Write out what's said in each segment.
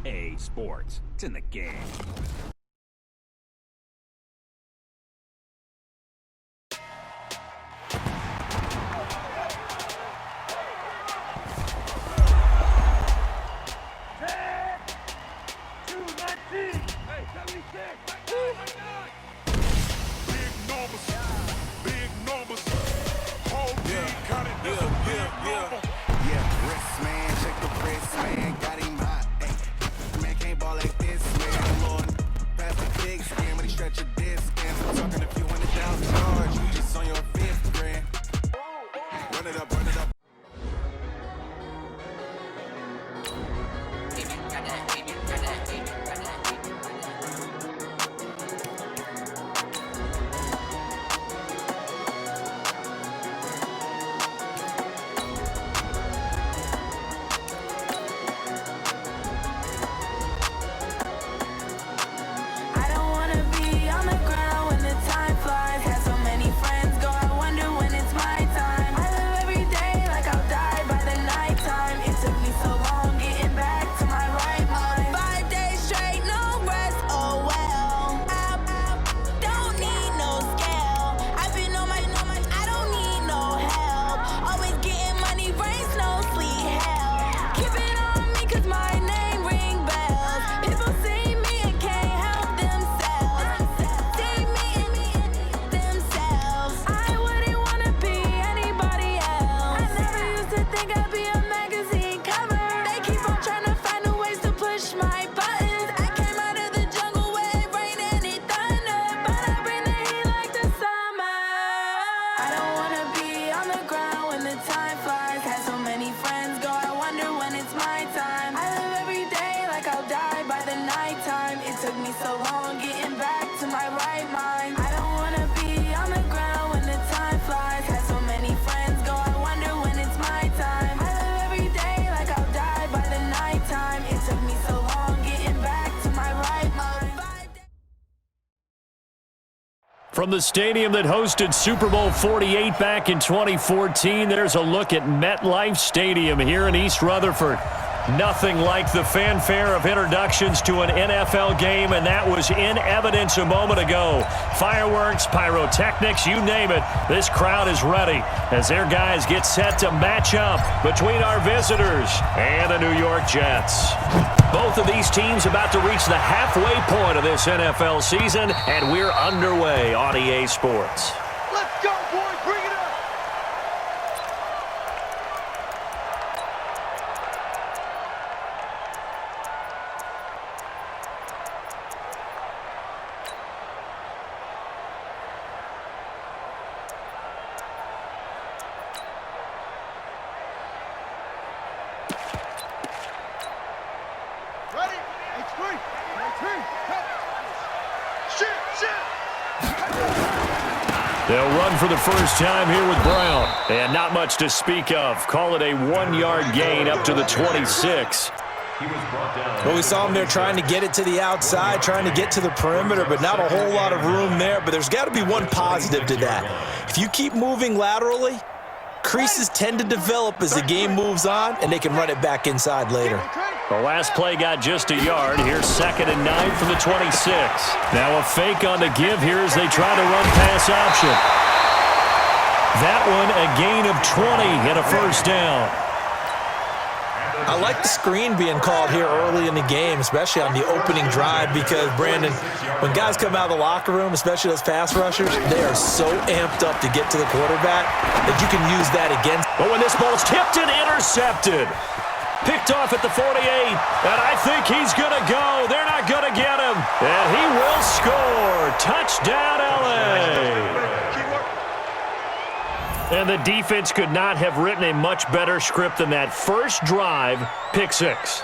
EA Sports. It's in the game. From the stadium that hosted Super Bowl 48 back in 2014, there's a look at MetLife Stadium here in East Rutherford. Nothing like the fanfare of introductions to an NFL game, and that was in evidence a moment ago. Fireworks, pyrotechnics, you name it. This crowd is ready as their guys get set to match up between our visitors and the New York Jets. Both of these teams about to reach the halfway point of this NFL season, and we're underway on EA Sports. Let's go, boys! Bring it up! Ready? H3! They'll run for the first time here with Brown. And not much to speak of. Call it a 1-yard gain up to the 26. Well, we saw him there trying to get it to the outside, trying to get to the perimeter, but not a whole lot of room there. But there's got to be one positive to that. If you keep moving laterally, creases tend to develop as the game moves on, and they can run it back inside later. The last play got just a yard. Here's 2nd and 9 from the 26. Now a fake on the give here as they try to run pass option. That one a gain of 20 and a first down. I like the screen being called here early in the game, especially on the opening drive, because, Brandon, when guys come out of the locker room, especially those pass rushers, they are so amped up to get to the quarterback that you can use that against. But when this ball's tipped and intercepted, picked off at the 48, and I think he's going to go. They're not going to get him, and he will score. Touchdown, L.A. And the defense could not have written a much better script than that first drive, pick 6.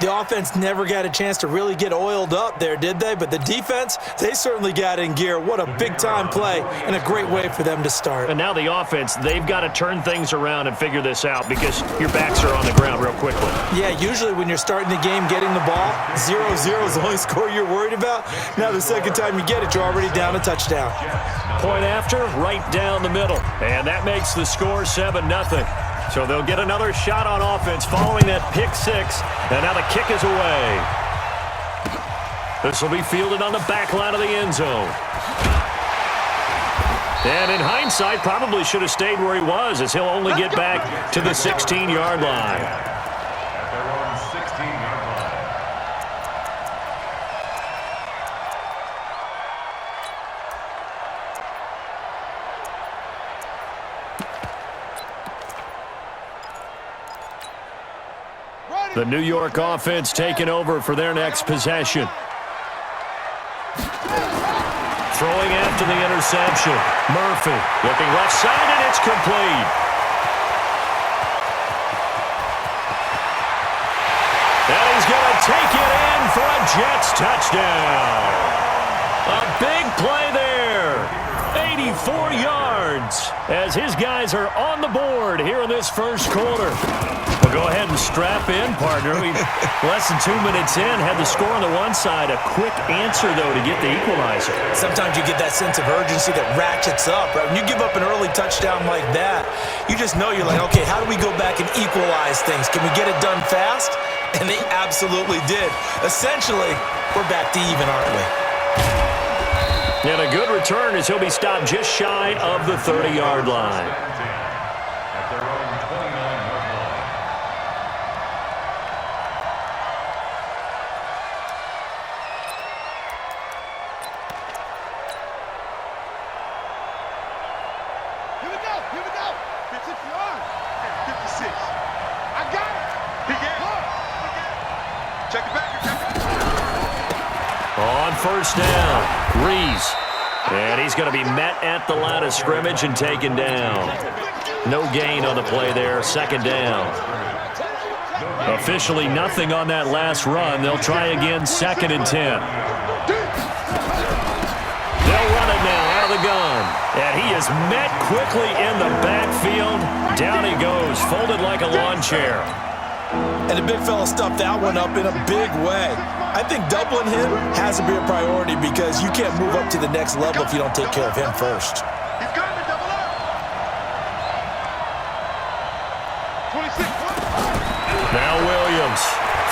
The offense never got a chance to really get oiled up there, did they? But the defense, they certainly got in gear. What a big-time play and a great way for them to start. And now the offense, they've got to turn things around and figure this out because your backs are on the ground real quickly. Yeah, usually when you're starting the game getting the ball, 0-0 is the only score you're worried about. Now the second time you get it, you're already down a touchdown. Point after, right down the middle. And that makes the score 7-0. So they'll get another shot on offense following that pick six. And now the kick is away. This will be fielded on the back line of the end zone. And in hindsight, probably should have stayed where he was, as he'll only get back to the 16-yard line. The New York offense taking over for their next possession. Throwing after the interception. Murphy looking left side, and it's complete. And he's going to take it in for a Jets touchdown. A big play there. 84 yards as his guys are on the board here in this first quarter. Well, go ahead and strap in, partner. Less than 2 minutes in, had the score on the one side. A quick answer, though, to get the equalizer. Sometimes you get that sense of urgency that ratchets up, right? When you give up an early touchdown like that, you just know you're like, okay, how do we go back and equalize things? Can we get it done fast? And they absolutely did. Essentially, we're back to even, aren't we? And a good return as he'll be stopped just shy of the 30-yard line. Here we go. 50 yards. 56. I got it. He got it. Check it back. On first down, Rees. And he's going to be met at the line of scrimmage and taken down. No gain on the play there. Second down. Officially nothing on that last run. They'll try again, 2nd and 10. They'll run it now out of the gun. And he is met quickly in the backfield. Down he goes, folded like a lawn chair. And the big fella stuffed that one up in a big way. I think doubling him has to be a priority because you can't move up to the next level if you don't take care of him first. He's got to double up. 26. Now Williams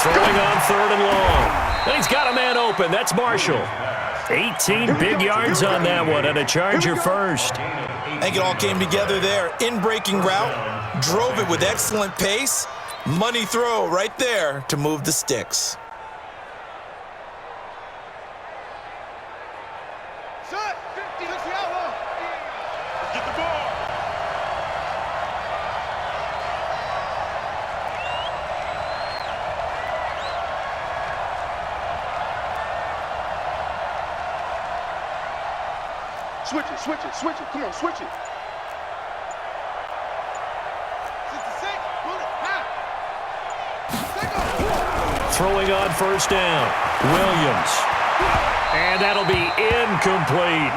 throwing on 3rd and long. And he's got a man open. That's Marshall. 18 big yards on that one and a Charger first. I think it all came together there. In-breaking route, drove it with excellent pace. Money throw right there to move the sticks. Set. 50. Let's get the ball. Switch it. Come on, switch it. 66. Pull it. Half. Throwing on first down, Williams. And that'll be incomplete.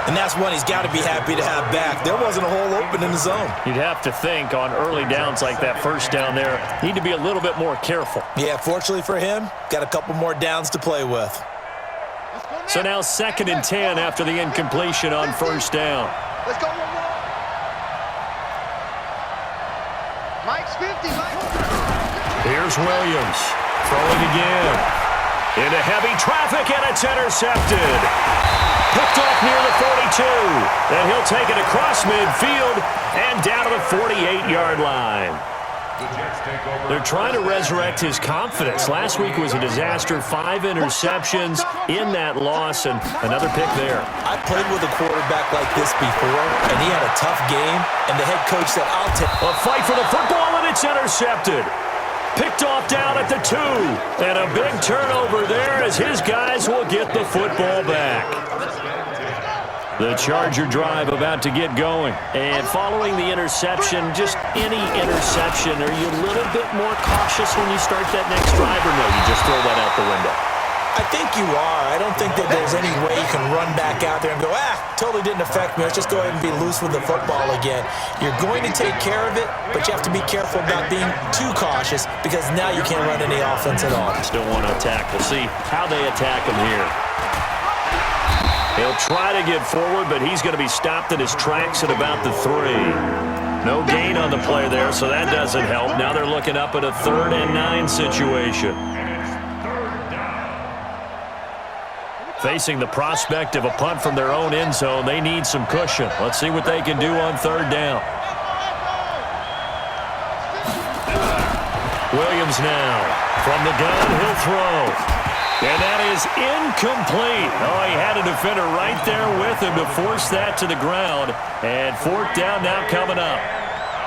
And that's one he's got to be happy to have back. There wasn't a hole open in the zone. You'd have to think on early downs like that first down there, need to be a little bit more careful. Yeah, fortunately for him, got a couple more downs to play with. So now 2nd and 10 after the incompletion on first down. Let's go. Mike's 50. Here's Williams throwing again. Into heavy traffic, and it's intercepted. Picked off near the 42. And he'll take it across midfield and down to the 48-yard line. They're trying to resurrect his confidence. Last week was a disaster. 5 interceptions in that loss, and another pick there. I played with a quarterback like this before, and he had a tough game, and the head coach said, I'll take A fight for the football, and it's intercepted. Picked off down at the 2. And a big turnover there as his guys will get the football back. The Charger drive about to get going. And following the interception, just any interception, are you a little bit more cautious when you start that next drive, or no, you just throw that out the window? I think you are. I don't think that there's any way you can run back out there and go, totally didn't affect me. Let's just go ahead and be loose with the football again. You're going to take care of it, but you have to be careful about being too cautious because now you can't run any offense at all. Still want to attack. We'll see how they attack him here. He'll try to get forward, but he's going to be stopped in his tracks at about the 3. No gain on the play there, so that doesn't help. Now they're looking up at a 3rd and 9 situation. Facing the prospect of a punt from their own end zone, they need some cushion. Let's see what they can do on 3rd down. Williams now. From the gun, he'll throw. And that is incomplete. Oh, he had a defender right there with him to force that to the ground. And 4th down now coming up.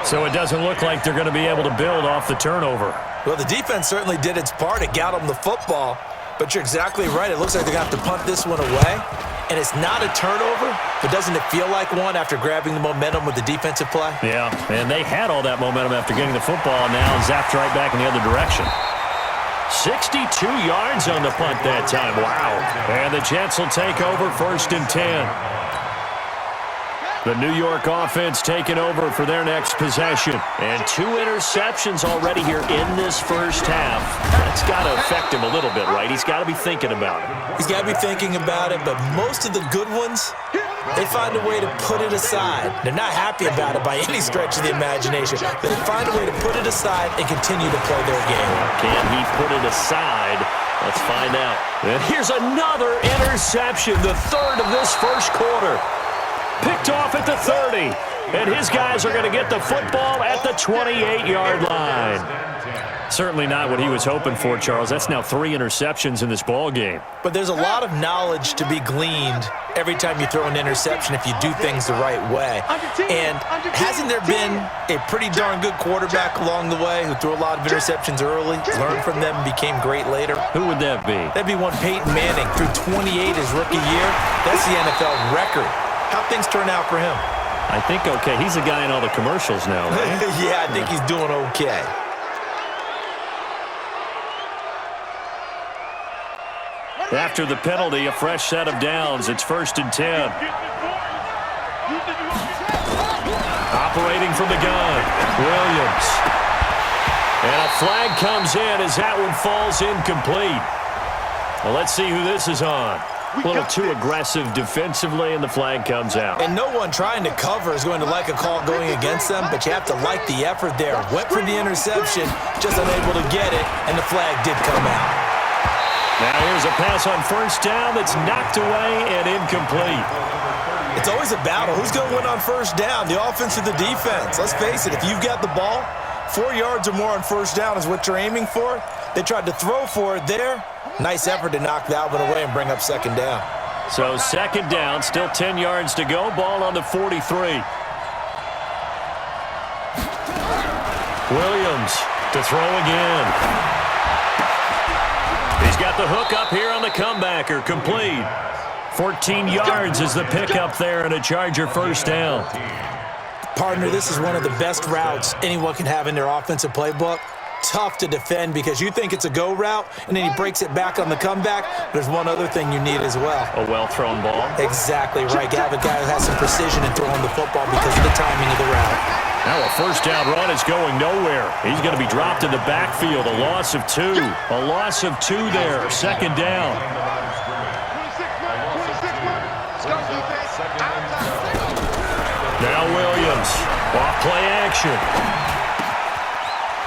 So it doesn't look like they're going to be able to build off the turnover. Well, the defense certainly did its part. It got them the football. But you're exactly right. It looks like they're going to have to punt this one away. And it's not a turnover, but doesn't it feel like one after grabbing the momentum with the defensive play? Yeah, and they had all that momentum after getting the football, and now zapped right back in the other direction. 62 yards on the punt that time. Wow. And the Jets will take over 1st and 10. The New York offense taking over for their next possession. And 2 interceptions already here in this first half. That's got to affect him a little bit, right? He's got to be thinking about it. He's got to be thinking about it, but most of the good ones, they find a way to put it aside. They're not happy about it by any stretch of the imagination, but they find a way to put it aside and continue to play their game. Can he put it aside? Let's find out. And here's another interception, the 3rd of this first quarter. Picked off at the 30, and his guys are going to get the football at the 28-yard line. Certainly not what he was hoping for, Charles. That's now 3 interceptions in this ball game. But there's a lot of knowledge to be gleaned every time you throw an interception if you do things the right way. And hasn't there been a pretty darn good quarterback along the way who threw a lot of interceptions early, learned from them, and became great later? Who would that be? That'd be one Peyton Manning, threw 28 his rookie year. That's the NFL record. How'd things turn out for him? I think okay. He's a guy in all the commercials now, right? Yeah, I think he's doing okay. After the penalty, a fresh set of downs. It's 1st and 10. Operating from the gun, Williams. And a flag comes in as that one falls incomplete. Well, let's see who this is on. A little too aggressive defensively, and the flag comes out. And no one trying to cover is going to like a call going against them, but you have to like the effort there. Went for the interception, just unable to get it, and the flag did come out. Now here's a pass on 1st down that's knocked away and incomplete. It's always a battle. Who's going to win on 1st down, the offense or the defense? Let's face it, if you've got the ball, 4 yards or more on 1st down is what you're aiming for. They tried to throw for it there. Nice effort to knock that one away and bring up 2nd down. So 2nd down, still 10 yards to go. Ball on the 43. Williams to throw again. He's got the hook up here on the comebacker, complete. 14 yards is the pickup there and a Charger 1st down. Partner, this is one of the best routes anyone can have in their offensive playbook. Tough to defend because you think it's a go route, and then he breaks it back on the comeback. There's one other thing you need as well. A well-thrown ball. Exactly right. You have a guy who has some precision in throwing the football because of the timing of the route. Now a 1st down run is going nowhere. He's going to be dropped in the backfield. A loss of 2. A loss of 2 there. 2nd down. Now Williams. Off play action.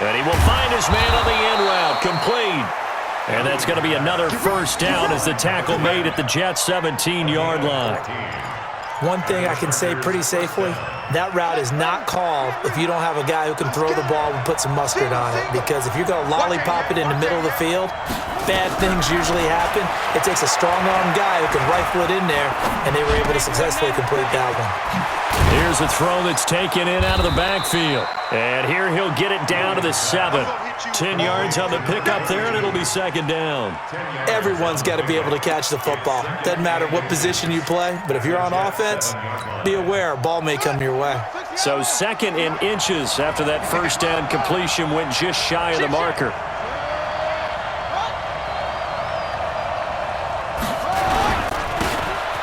And he will find his man on the end route, complete. And that's going to be another 1st down as the tackle made at the Jets' 17-yard line. One thing I can say pretty safely, that route is not called if you don't have a guy who can throw the ball and put some mustard on it. Because if you're going to lollipop it in the middle of the field, bad things usually happen. It takes a strong-arm guy who can rifle it in there, and they were able to successfully complete that one. Here's a throw that's taken in out of the backfield. And here he'll get it down to the 7. 10 yards on the pickup there, and it'll be 2nd down. Everyone's got to be able to catch the football. Doesn't matter what position you play, but if you're on offense, be aware a ball may come your way. So 2nd and inches after that 1st down completion went just shy of the marker.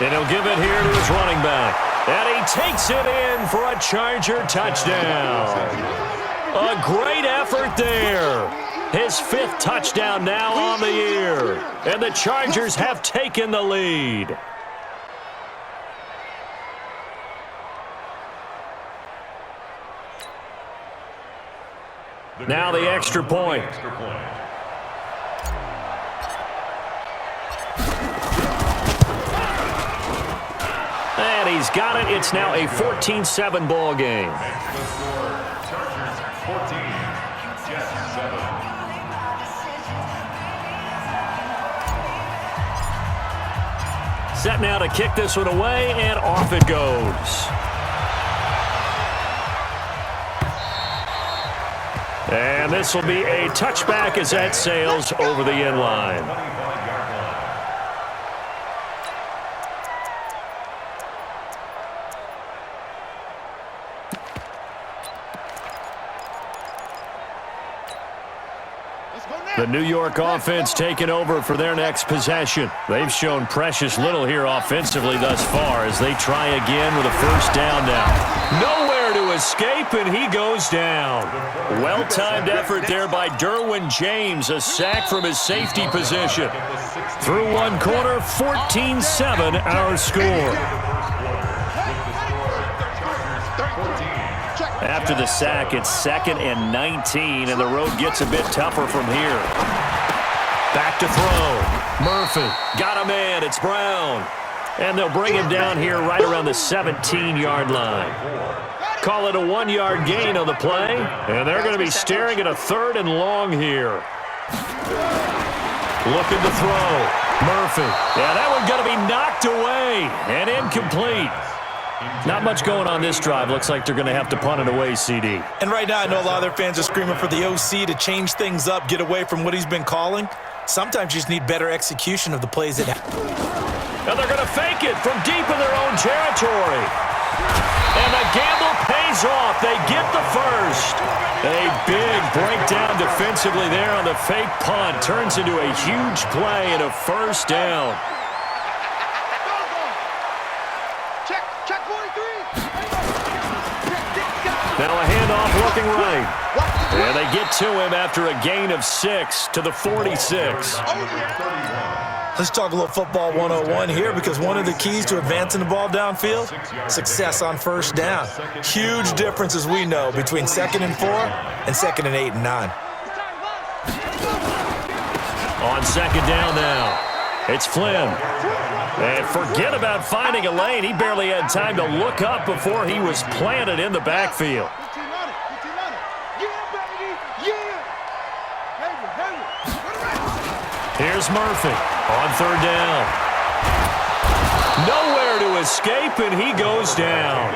And he'll give it here to his running back. And he takes it in for a Charger touchdown. A great effort there. His 5th touchdown now on the year. And the Chargers have taken the lead. Now the extra point. And he's got it. It's now a 14-7 ball game. Set now to kick this one away, and off it goes. And this will be a touchback as that sails over the end line. The New York offense taking over for their next possession. They've shown precious little here offensively thus far as they try again with a first down now. Nowhere to escape, and he goes down. Well-timed effort there by Derwin James, a sack from his safety position. Through one quarter, 14-7 our score. After the sack, it's 2nd and 19, and the road gets a bit tougher from here. Back to throw. Murphy got a man. It's Brown. And they'll bring him down here right around the 17-yard line. Call it a 1-yard gain on the play, and they're going to be staring at a 3rd and long here. Looking to throw. Murphy. Yeah, that one's going to be knocked away and incomplete. Not much going on this drive. Looks like they're going to have to punt it away, CD. And right now, I know a lot of their fans are screaming for the OC to change things up, get away from what he's been calling. Sometimes you just need better execution of the plays that happen. And they're going to fake it from deep in their own territory. And the gamble pays off. They get the first. A big breakdown defensively there on the fake punt. Turns into a huge play and a first down. Now a handoff looking right. And they get to him after a gain of 6 to the 46. Let's talk a little football 101 here, because one of the keys to advancing the ball downfield, success on first down. Huge difference, as we know, between 2nd and 4 and 2nd and 8 and 9. On 2nd down now, it's Flynn. And forget about finding a lane. He barely had time to look up before he was planted in the backfield. Here's Murphy on 3rd down. Nowhere to escape, and he goes down.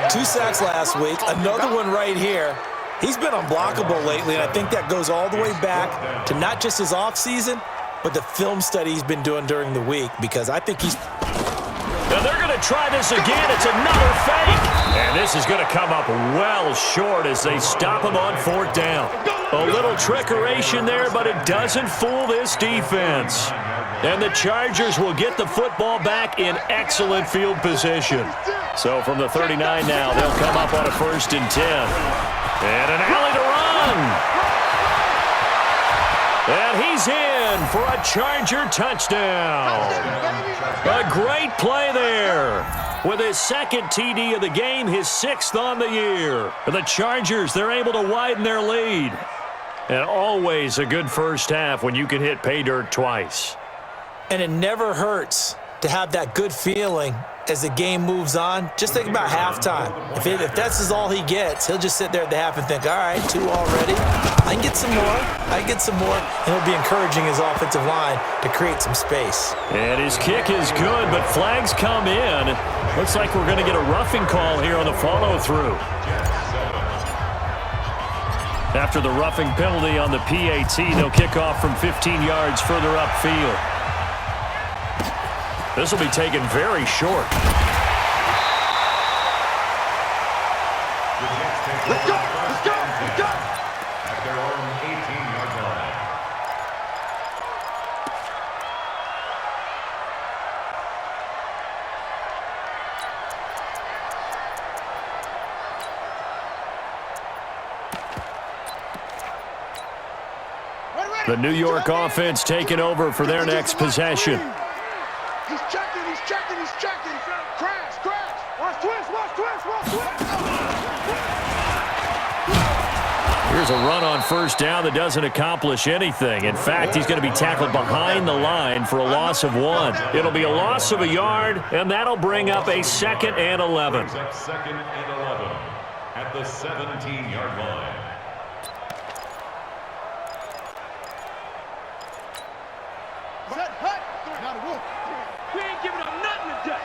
2 sacks last week, another one right here. He's been unblockable lately, and I think that goes all the way back to not just his offseason, but the film study he's been doing during the week, because I think he's... And they're going to try this again. It's another fake. And this is going to come up well short as they stop him on 4th down. A little trickeration there, but it doesn't fool this defense. And the Chargers will get the football back in excellent field position. So from the 39 now, they'll come up on a 1st and 10. And an alley to run. And he's in for a Charger touchdown. A great play there. With his 2nd TD of the game, his 6th on the year. For the Chargers, they're able to widen their lead. And always a good first half when you can hit pay dirt twice. And it never hurts to have that good feeling as the game moves on. Just think about halftime. If that's all he gets, he'll just sit there at the half and think, all right, 2 already. I can get some more. I can get some more. And he'll be encouraging his offensive line to create some space. And his kick is good, but flags come in. Looks like we're going to get a roughing call here on the follow-through. After the roughing penalty on the PAT, they'll kick off from 15 yards further upfield. This will be taken very short. Let's go! Let's go! Let's go! At their own 18-yard line. The New York offense taking over for their next possession. He's checking, he's checking, he's checking. Crash, crash. Watch twist, watch twist, watch twist. Here's a run on first down that doesn't accomplish anything. In fact, he's going to be tackled behind the line for a loss of 1. It'll be a loss of a yard, and that'll bring up a 2nd and 11. Second and 11 at the 17-yard line. Set, hut. Not a wolf. We ain't giving up nothing today.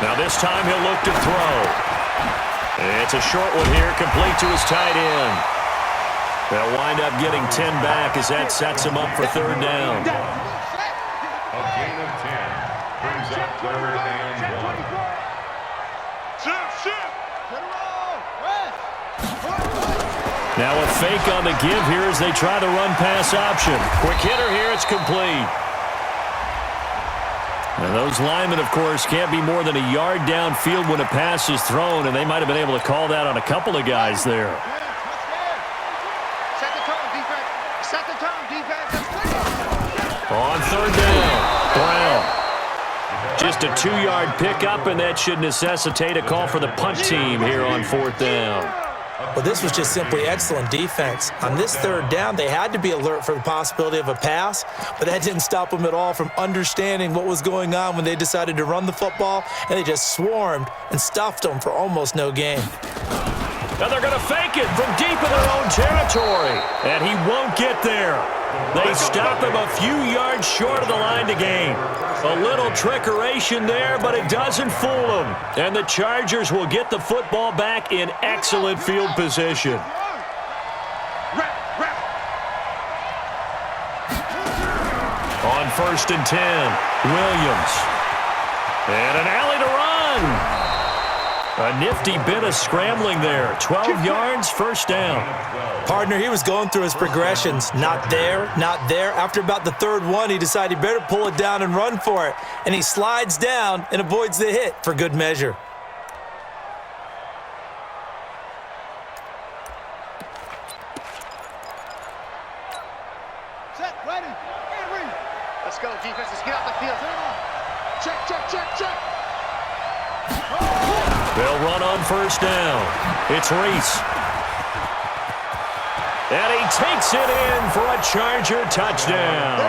Now this time he'll look to throw. It's a short one here, complete to his tight end. They'll wind up getting 10 back as that sets him up for 3rd down. A gain of 10 brings up 3rd and 1. Now a fake on the give here as they try the run-pass option. Quick hitter here, it's complete. And those linemen, of course, can't be more than a yard downfield when a pass is thrown, and they might have been able to call that on a couple of guys there. Set the tone, defense. Set the tone, defense. On 3rd down, Brown. Just a 2-yard pickup, and that should necessitate a call for the punt team here on 4th down. Well, this was just simply excellent defense. On this 3rd down, they had to be alert for the possibility of a pass, but that didn't stop them at all from understanding what was going on when they decided to run the football, and they just swarmed and stuffed them for almost no gain. Now they're going to fake it from deep in their own territory, and he won't get there. They stop him a few yards short of the line to gain. A little trickeration there, but it doesn't fool them. And the Chargers will get the football back in excellent field position. On 1st and 10, Williams. And an alley to run. A nifty bit of scrambling there. 12 yards, 1st down. Partner, he was going through his progressions. Not there, not there. After about the 3rd one, he decided he better pull it down and run for it. And he slides down and avoids the hit for good measure. Set, ready, and ready. Let's go, defense. Let's get out the field. Check, check, check, check. They'll run on 1st down. It's Reese. And he takes it in for a Charger touchdown.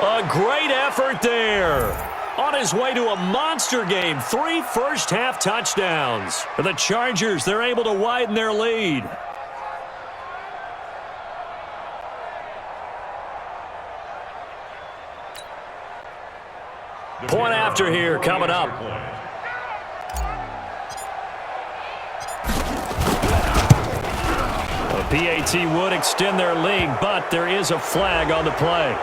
A great effort there. On his way to a monster game, 3 first-half touchdowns. For the Chargers, they're able to widen their lead. Point after here coming up. PAT would extend their lead, but there is a flag on the play.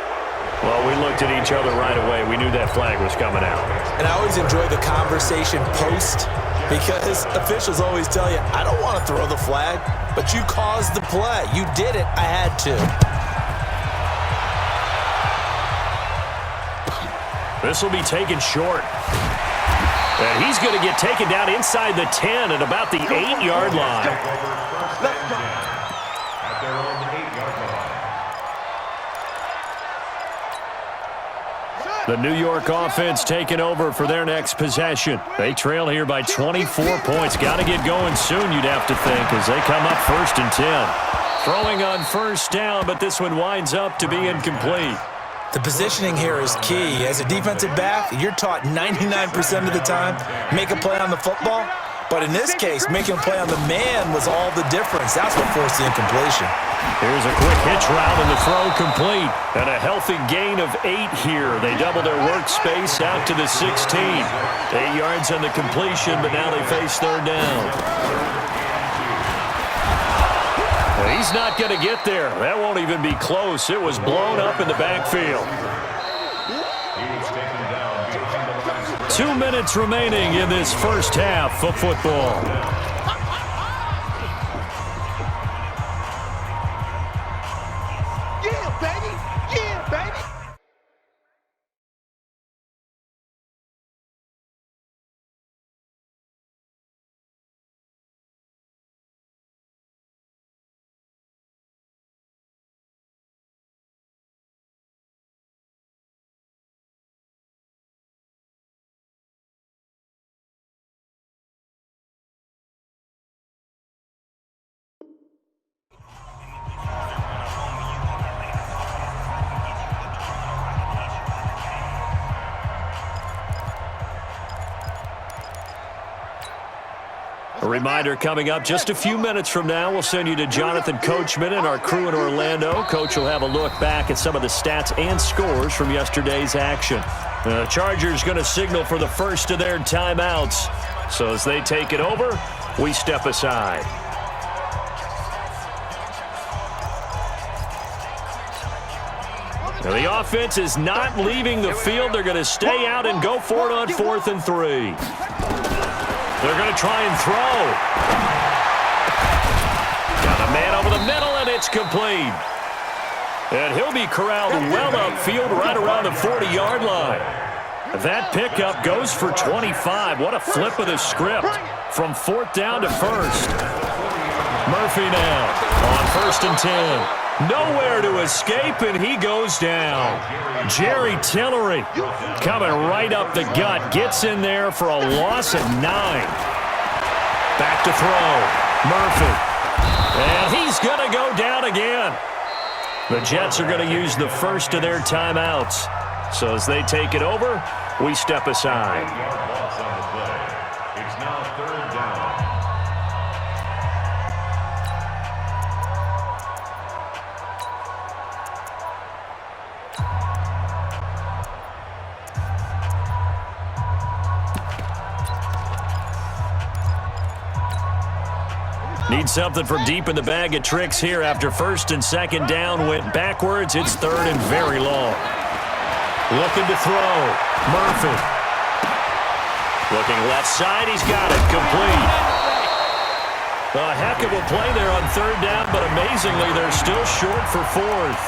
Well, we looked at each other right away. We knew that flag was coming out. And I always enjoy the conversation post because officials always tell you, I don't want to throw the flag, but you caused the play. You did it. I had to. This will be taken short. And he's going to get taken down inside the 10 at about the 8-yard line. Let's go. Their own 8-yard line. The New York offense taking over for their next possession. They trail here by 24 points. Got to get going soon, you'd have to think, as they come up 1st and 10. Throwing on 1st down, but this one winds up to be incomplete. The positioning here is key. As a defensive back, you're taught 99% of the time, make a play on the football. But in this case, making a play on the man was all the difference. That's what forced the incompletion. Here's a quick hitch route and the throw complete. And a healthy gain of 8 here. They double their workspace out to the 16. 8 yards on the completion, but now they face 3rd down. Well, he's not going to get there. That won't even be close. It was blown up in the backfield. 2 minutes remaining in this first half of football. A reminder coming up just a few minutes from now, we'll send you to Jonathan Coachman and our crew in Orlando. Coach will have a look back at some of the stats and scores from yesterday's action. The Chargers going to signal for the first of their timeouts. So as they take it over, we step aside. Now the offense is not leaving the field. They're going to stay out and go for it on 4th and 3. They're going to try and throw. Got a man over the middle, and it's complete. And he'll be corralled well upfield right around the 40-yard line. That pickup goes for 25. What a flip of the script from 4th down to 1st. Murphy now on 1st and 10. Nowhere to escape, and he goes down. Jerry Tillery coming right up the gut. Gets in there for a loss of 9. Back to throw. Murphy. And he's going to go down again. The Jets are going to use the first of their timeouts. So as they take it over, we step aside. Loss on the play. It's now 3rd down. Need something from deep in the bag of tricks here after 1st and 2nd down went backwards. It's 3rd and very long. Looking to throw. Murphy. Looking left side. He's got it. Complete. A heck of a play there on 3rd down, but amazingly, they're still short for 4th.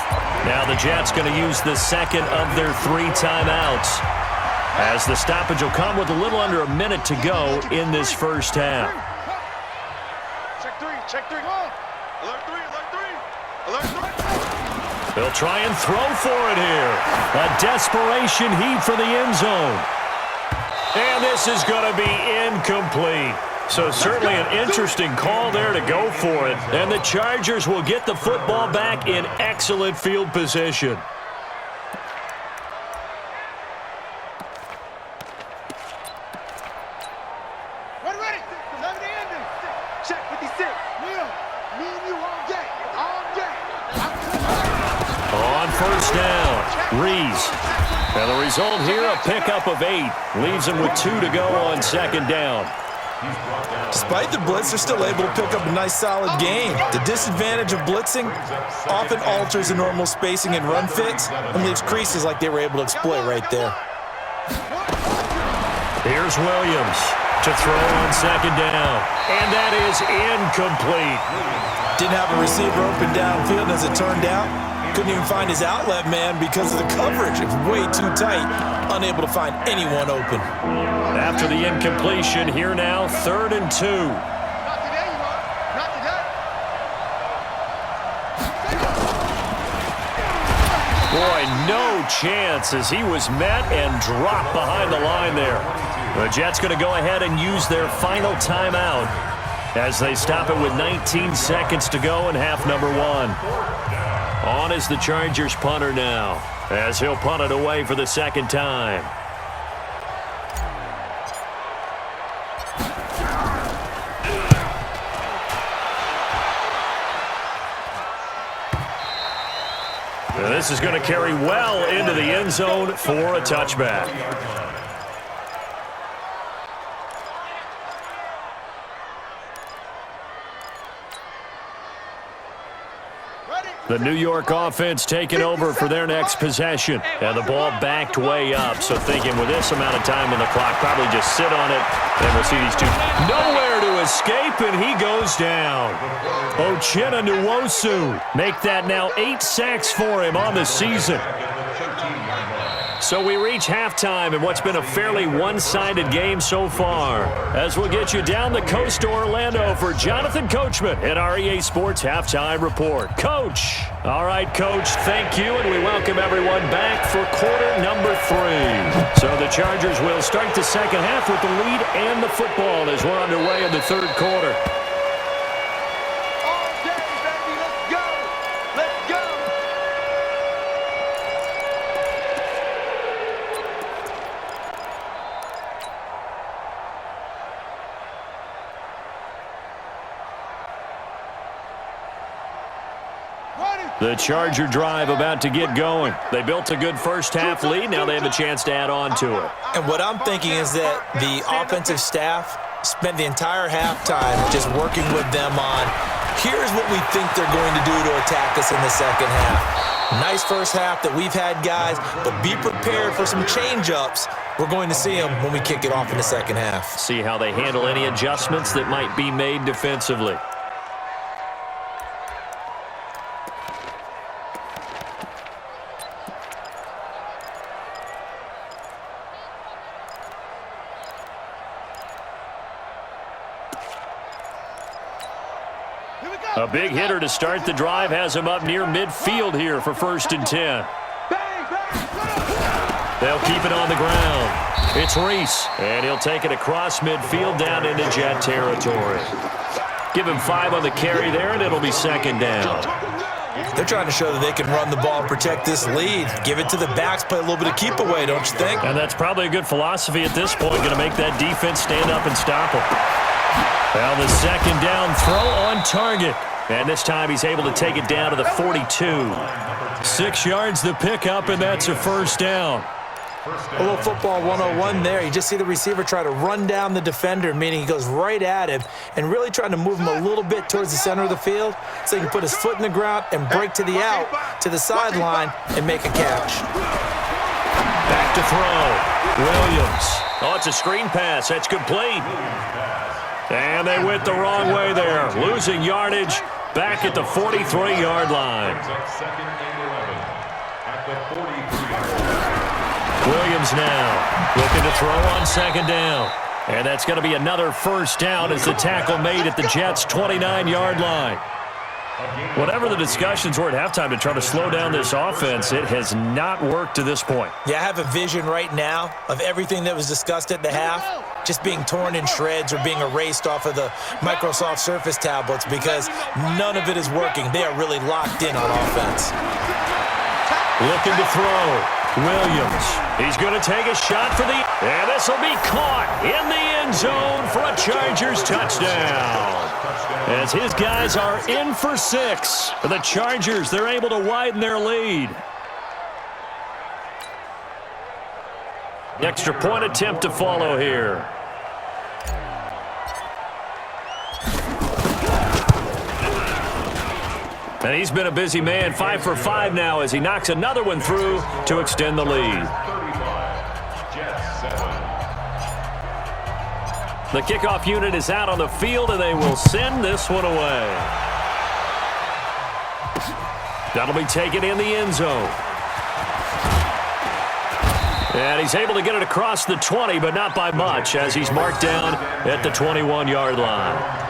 Now the Jets going to use the second of their 3 timeouts, as the stoppage will come with a little under a minute to go in this first half. Check 3. Alert 3. Alert 3. Alert 3. They'll try and throw for it here. A desperation heave for the end zone. And this is going to be incomplete. So certainly an interesting call there to go for it. And the Chargers will get the football back in excellent field position. Ready. Let me end it. Check 56. Me and you all day. All day. On 1st down, Rees. And the result here, a pickup of 8. Leaves him with 2 to go on 2nd down. Despite the blitz, they're still able to pick up a nice, solid gain. The disadvantage of blitzing often alters the normal spacing and run fits and leaves creases like they were able to exploit right there. Here's Williams to throw on 2nd down. And that is incomplete. Didn't have a receiver open downfield, as it turned out. Couldn't even find his outlet man because of the coverage. It was way too tight. Unable to find anyone open. After the incompletion, here now, 3rd and 2. Not today, you are. Not today. Boy, no chance as he was met and dropped behind the line there. The Jets going to go ahead and use their final timeout as they stop it with 19 seconds to go in half number 1. On is the Chargers punter now, as he'll punt it away for the 2nd time. And this is going to carry well into the end zone for a touchback. The New York offense taking over for their next possession. And the ball backed way up. So thinking with this amount of time on the clock, probably just sit on it. And we'll see these two. Nowhere to escape, and he goes down. Uchenna Nwosu make that now 8 sacks for him on the season. So we reach halftime in what's been a fairly one-sided game so far, as we'll get you down the coast to Orlando for Jonathan Coachman at our EA Sports Halftime Report. Coach. All right, Coach, thank you, and we welcome everyone back for quarter number 3. So the Chargers will start the second half with the lead and the football as we're underway in the 3rd quarter. All day, baby. Let's go. Let's go. The Charger drive about to get going. They built a good first-half lead. Now they have a chance to add on to it. And what I'm thinking is that the offensive staff spent the entire halftime just working with them on, here's what we think they're going to do to attack us in the second half. Nice first half that we've had, guys, but be prepared for some change-ups. We're going to see them when we kick it off in the second half. See how they handle any adjustments that might be made defensively. A big hitter to start the drive has him up near midfield here for 1st and 10. They'll keep it on the ground. It's Reese, and he'll take it across midfield down into Jet territory. Give him 5 on the carry there, and it'll be 2nd down. They're trying to show that they can run the ball, protect this lead. Give it to the backs, play a little bit of keep away, don't you think? And that's probably a good philosophy at this point, going to make that defense stand up and stop them. Well, the 2nd down throw on target. And this time he's able to take it down to the 42. 6 yards the pickup, and that's a 1st down. A little football 101 there. You just see the receiver try to run down the defender, meaning he goes right at him and really trying to move him a little bit towards the center of the field so he can put his foot in the ground and break to the out, to the sideline, and make a catch. Back to throw. Williams. Oh, it's a screen pass. That's complete. And they went the wrong way there. Losing yardage back at the 43-yard line. Williams now looking to throw on 2nd down. And that's going to be another 1st down as the tackle made at the Jets' 29-yard line. Whatever the discussions were at halftime to try to slow down this offense, it has not worked to this point. Yeah, I have a vision right now of everything that was discussed at the half just being torn in shreds or being erased off of the Microsoft Surface tablets because none of it is working. They are really locked in on offense. Looking to throw. Williams. He's going to take a shot for the... And this will be caught in the end zone for a Chargers touchdown. As his guys are in for 6. For the Chargers, they're able to widen their lead. The extra point attempt to follow here. And he's been a busy man, 5 for 5 now as he knocks another one through to extend the lead. The kickoff unit is out on the field, and they will send this one away. That'll be taken in the end zone. And he's able to get it across the 20, but not by much, as he's marked down at the 21-yard line.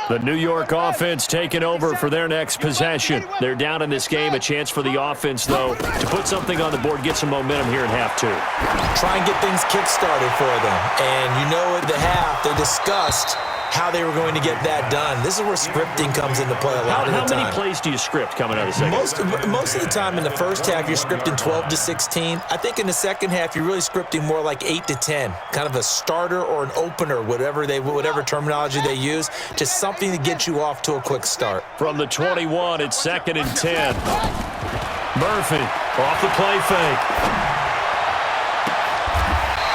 The New York offense taking over for their next possession. They're down in this game. A chance for the offense, though, to put something on the board, get some momentum here in half 2. Try and get things kick-started for them. And you know at the half, they discussed how they were going to get that done. This is where scripting comes into play a lot of the time. How many plays do you script coming out of the second? Most of the time in the first half, you're scripting 12 to 16. I think in the second half, you're really scripting more like 8 to 10. Kind of a starter or an opener, whatever terminology they use. Just something to get you off to a quick start. From the 21, it's 2nd and 10. Murphy off the play fake.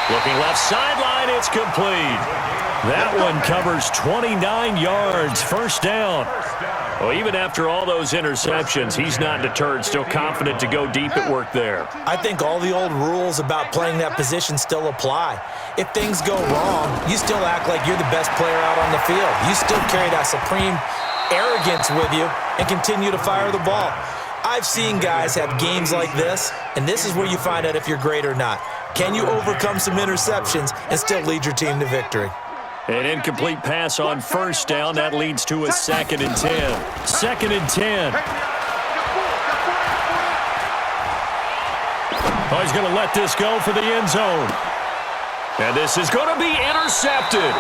Looking left sideline, it's complete. That one covers 29 yards, 1st down. Well, even after all those interceptions, he's not deterred, still confident to go deep at work there. I think all the old rules about playing that position still apply. If things go wrong, you still act like you're the best player out on the field. You still carry that supreme arrogance with you and continue to fire the ball. I've seen guys have games like this, and this is where you find out if you're great or not. Can you overcome some interceptions and still lead your team to victory? An incomplete pass on 1st down. That leads to a 2nd and 10. 2nd and 10. Oh, he's going to let this go for the end zone. And this is going to be intercepted.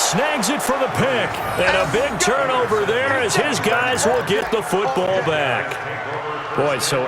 snags it for the pick. And a big turnover there as his guys will get the football back. Boy, so